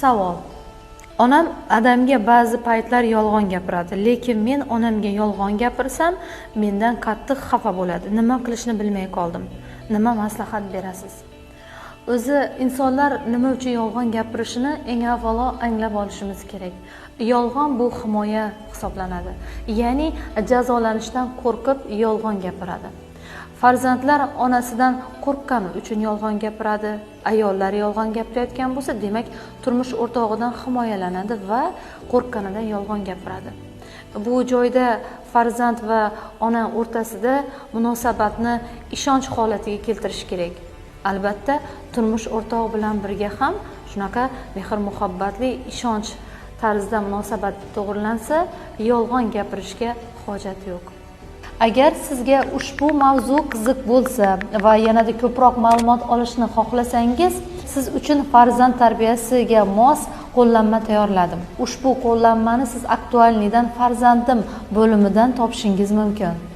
Savol. Onam adamga ba'zi paytlar yolg'on gapiradi, lekin men onamga yolg'on gapirsam, mendan qattiq xafa bo'ladi. Nima qilishni bilmay qoldim. Nima maslahat berasiz? O'zi insonlar nima uchun yolg'on gapirishini eng avvalo anglab olishimiz kerak. Yolg'on bu himoya hisoblanadi. Ya'ni jazolanishdan qo'rqib yolg'on gapiradi. Farzandlar onasidan qo'rqqani uchun yolg'on gapiradi. Ayollar yolg'on gapirayotgan bo'lsa, demak, turmush o'rtog'idan himoyalanadi va qo'rqqanidan yolg'on gapiradi. Bu joyda farzand va ona o'rtasida munosabatni ishonch holatiga keltirish kerak. Albatta, turmush o'rtog'i bilan birga ham shunaqa mehr-muhabbatli, ishonch tarzda munosabat to'g'rilansa, yolg'on gapirishga hojat yo'q. Agar sizga ushbu mavzu qiziq bo'lsa va yanada ko'proq ma'lumot olishni xohlasangiz, siz uchun farzand tarbiyasiga mos qo'llanma tayyorladim. Ushbu qo'llanmani siz Aktualnidan farzandim bo'limidan topishingiz mumkin.